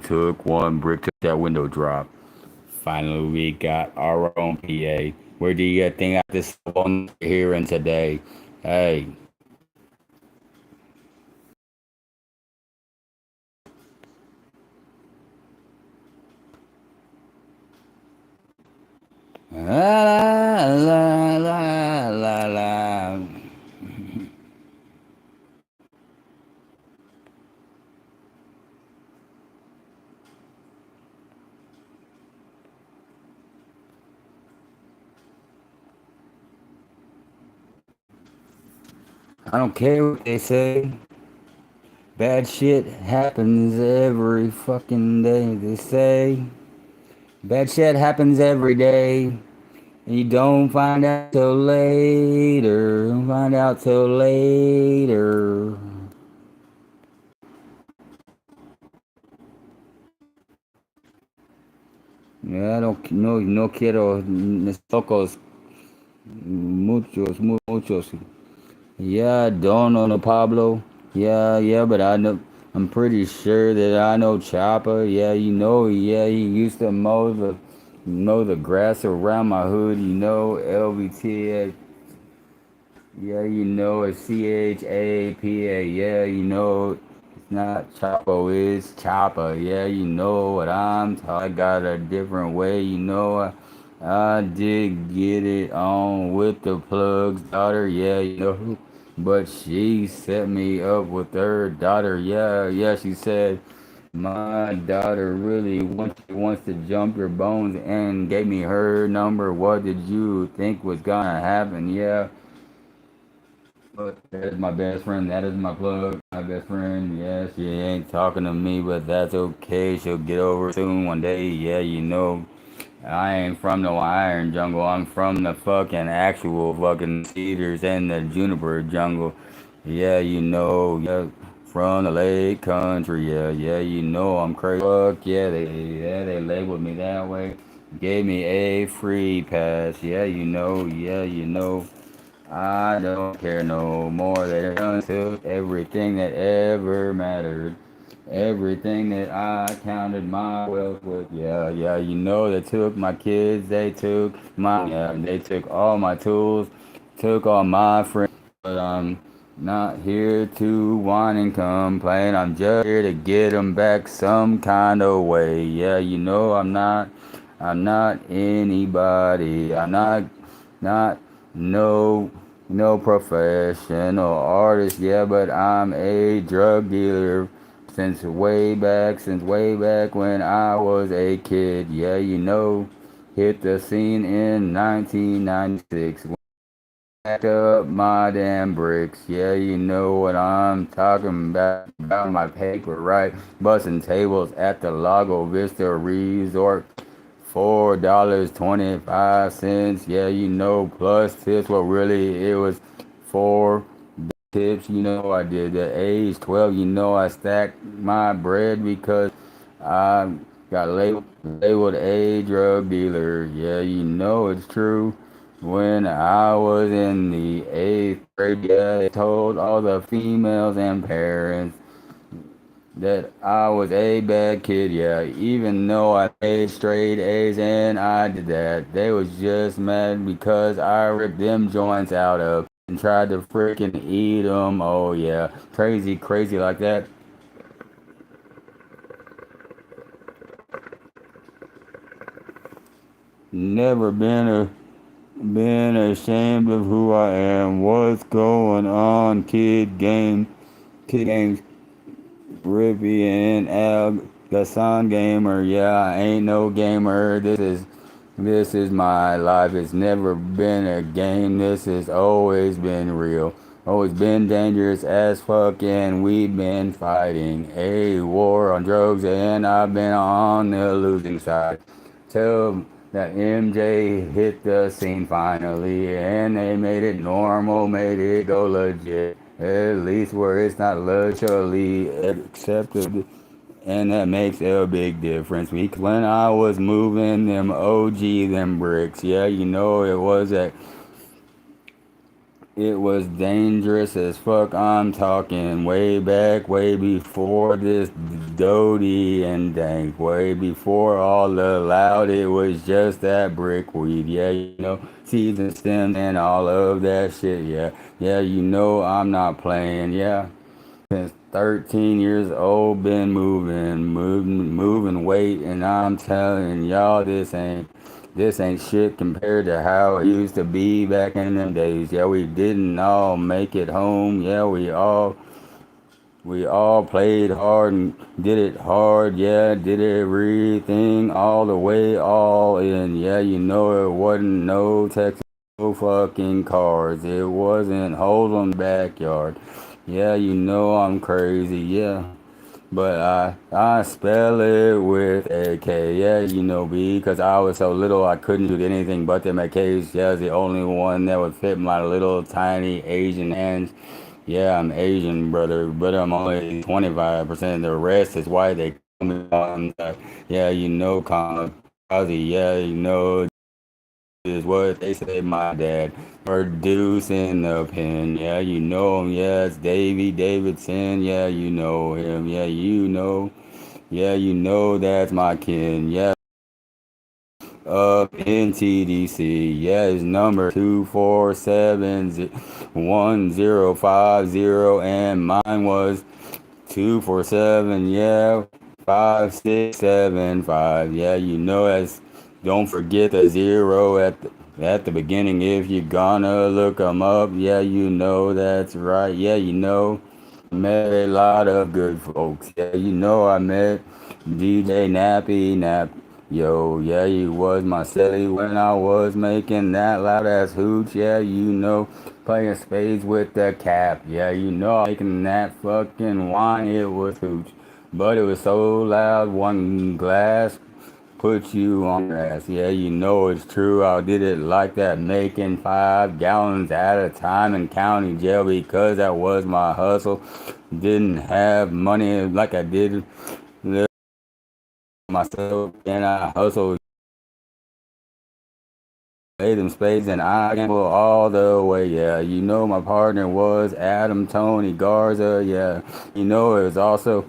took one brick to that window drop. Finally, we got our own PA. Where do you think I this one hearing today? Hey, la la la la la. I don't care what they say. Bad shit happens every fucking day. They say bad shit happens every day. And you don't find out till later. Don't find out till later. Yeah, no quiero tocos muchos. Yeah, I don't know no Pablo. Yeah, but I know. I'm pretty sure that I know Chopper. Yeah, yeah, he used to mow the grass around my hood. LVT. Yeah, it's CHAPA. Yeah, it's not Chapo, it's Chopper. Yeah, you know what I'm talking. I got a different way. I did get it on with the plug's daughter. Yeah, but she set me up with her daughter. Yeah, she said my daughter really wants to jump your bones and gave me her number. What did you think was gonna happen? Yeah. But that is my best friend. That is my plug. My best friend. Yeah, she ain't talking to me, but that's okay. She'll get over it soon one day. Yeah, I ain't from no iron jungle. I'm from the fucking actual fucking cedars and the juniper jungle. Yeah, yeah, from the lake country. Yeah, I'm crazy. Fuck yeah, they labeled me that way. Gave me a free pass. Yeah, I don't care no more. They done took everything that ever mattered. Everything that I counted my wealth with. Yeah, they took my kids. They took all my tools. Took all my friends. But I'm not here to whine and complain. I'm just here to get them back some kind of way. Yeah, I'm not anybody. I'm not no no professional artist, yeah, but I'm a drug dealer since way back when I was a kid. Yeah, hit the scene in 1996. Back up my damn bricks. Yeah, you know what I'm talking about. About my paper, right? Busting tables at the Lago Vista Resort. $4.25. Yeah, plus tips. Well, really, it was four tips. I did the age 12. I stacked my bread because I got labeled a drug dealer. Yeah, it's true. When I was in the eighth grade, yeah, they told all the females and parents that I was a bad kid, yeah. Even though I made straight A's and I did that, they was just mad because I ripped them joints out of and tried to freaking eat them. Oh yeah, crazy like that. Never been ashamed of who I am. What's going on, kid games. Rippy and Al Gasson gamer. Yeah, I ain't no gamer. This is my life. It's never been a game. This has always been real. Always been dangerous as fuck, and we've been fighting a war on drugs, and I've been on the losing side. Till that MJ hit the scene finally, and they made it normal, made it go legit. At least where it's not literally accepted, and that makes a big difference. Because when I was moving them OG them bricks, yeah, it was It was dangerous as fuck. I'm talking way back, way before this Doty and Dank, way before all the loud. It was just that brick weed, yeah, season stem and all of that shit, yeah, yeah, I'm not playing, yeah. Since 13 years old, been moving weight, and I'm telling y'all, this ain't shit compared to how it used to be back in them days. Yeah, we didn't all make it home. Yeah, we all played hard and did it hard. Yeah, did everything all the way, all in. Yeah, it wasn't no Texas, no fucking cars. It wasn't Hold'em backyard. Yeah, I'm crazy. Yeah. But I spell it with a K, yeah, because I was so little I couldn't do anything but them AKs. Yeah, I was the only one that would fit my little tiny Asian hands. Yeah, I'm Asian, brother, but I'm only 25%. The rest is why they call me on that. Yeah, kamikaze. Yeah, is what they say my dad. Producing the pen. Yeah, you know him. Yeah, it's Davy Davidson. Yeah, you know him. Yeah, you know. Yeah, that's my kin. Yeah, up in TDC. Yeah, his number 2471050, and mine was 247. Yeah, 5675. Yeah, that's. Don't forget the zero at the beginning if you're gonna look 'em up. Yeah, that's right. Yeah, met a lot of good folks. Yeah, I met DJ Nappy Nap. Yo, yeah, he was my celly when I was making that loud ass hooch. Yeah, playing spades with the cap. Yeah, making that fucking wine. It was hooch, but it was so loud. One glass put you on your ass. Yeah, it's true. I did it like that, making 5 gallons at a time in county jail because that was my hustle. Didn't have money like I did myself, and I hustled, made them spades, and I gamble all the way. Yeah, my partner was Adam Tony Garza. Yeah, it was also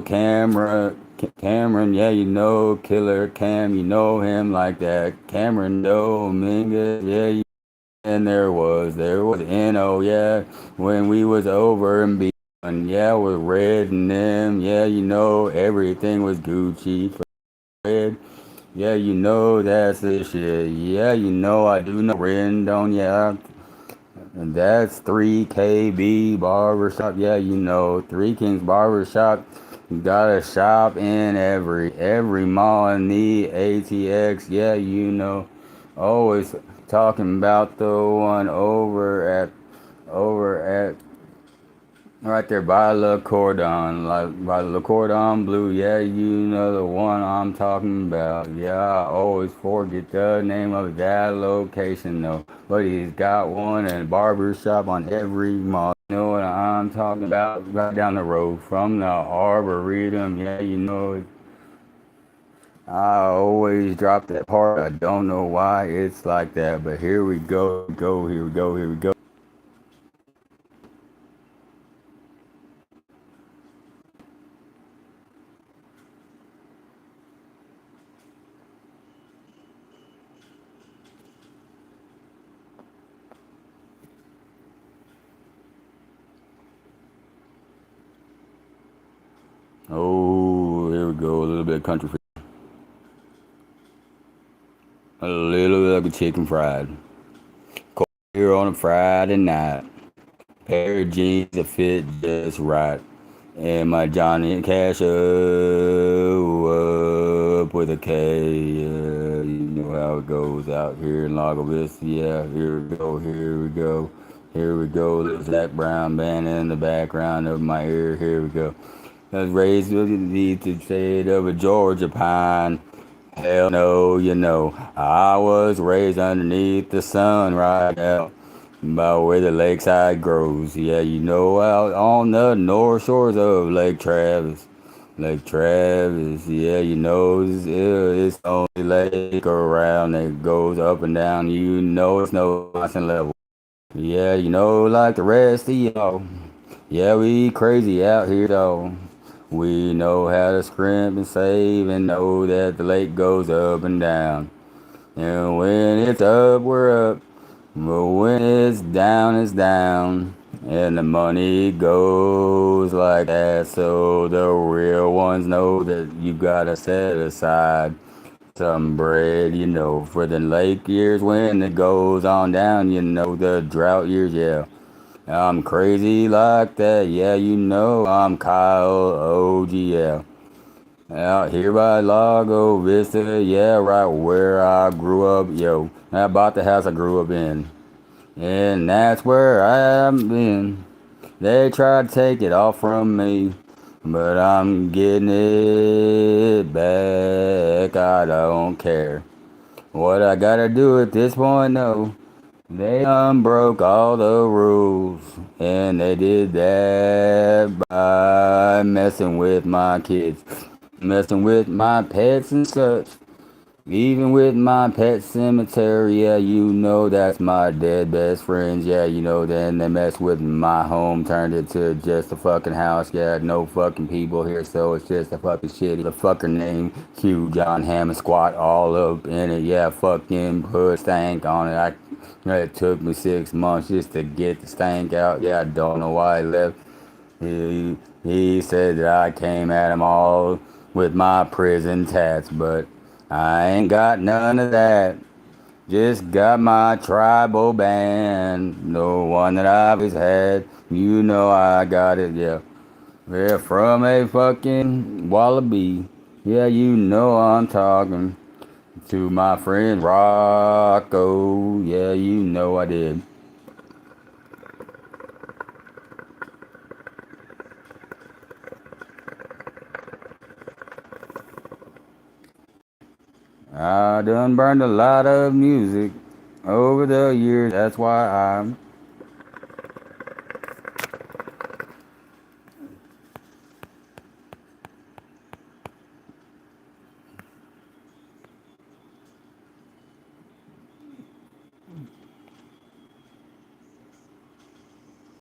Cameron. Yeah, Killer Cam. You know him like that. Cameron Dominguez. Yeah, and there was No. Yeah, when we was over and be. And yeah, with Red and them, yeah, everything was Gucci. Red. Yeah, that's the shit. Yeah, I do know Rendon, yeah. And that's 3KB Barbershop. Yeah, 3 Kings Barbershop. Got a shop in every mall in the ATX. Yeah, always talking about the one over at right there by Le Cordon, like by Le Cordon Bleu. Yeah, the one I'm talking about. Yeah, I always forget the name of that location though. But he's got one and a barber shop on every mall. You know what I'm talking about? Right down the road from the Arboretum. Yeah, I always drop that part. I don't know why it's like that, but here we go, here we go, here we go. Oh, here we go. A little bit of country, a little bit of a chicken fried. Cold here on a Friday night. Pair of jeans that fit just right. And my Johnny Cash up with a K. Yeah, you know how it goes out here in Lago Vista. Yeah, here we go, here we go. Here we go. There's Zach Brown band in the background of my ear. Here we go. I was raised with the shade of a Georgia pine. Hell no, I was raised underneath the sun right out about where the lakeside grows. Yeah, out on the north shores of Lake Travis. Lake Travis, yeah, it's the only lake around that goes up and down. It's no constant level. Yeah, you know, like the rest of y'all. Yeah, we crazy out here though. We know how to scrimp and save and know that the lake goes up and down. And when it's up, we're up. But when it's down, it's down. And the money goes like that. So the real ones know that you gotta set aside some bread, you know, for the lake years when it goes on down, you know, the drought years, yeah. I'm crazy like that, yeah, you know, I'm Kyle OGL. Out here by Lago Vista, yeah, right where I grew up, yo. I bought the house I grew up in. And that's where I've been. They tried to take it all from me, but I'm getting it back. I don't care. What I gotta do at this point, no. They broke all the rules, and they did that by messing with my kids, messing with my pets and such. Even with my pet cemetery, yeah, you know that's my dead best friends, yeah, you know, then they messed with my home, turned it to just a fucking house, yeah, no fucking people here, so it's just a fucking shit, the fucker name, Q, John Hammond squat all up in it, yeah, fucking put stank on it, it took me 6 months just to get the stank out, yeah, I don't know why I left. He said that I came at him all with my prison tats, but I ain't got none of that. Just got my tribal band, the one that I've always had. You know I got it, yeah. Yeah, from a fucking wallaby. Yeah, you know I'm talking to my friend Rocco. Yeah, you know I did. I done burned a lot of music over the years. That's why I'm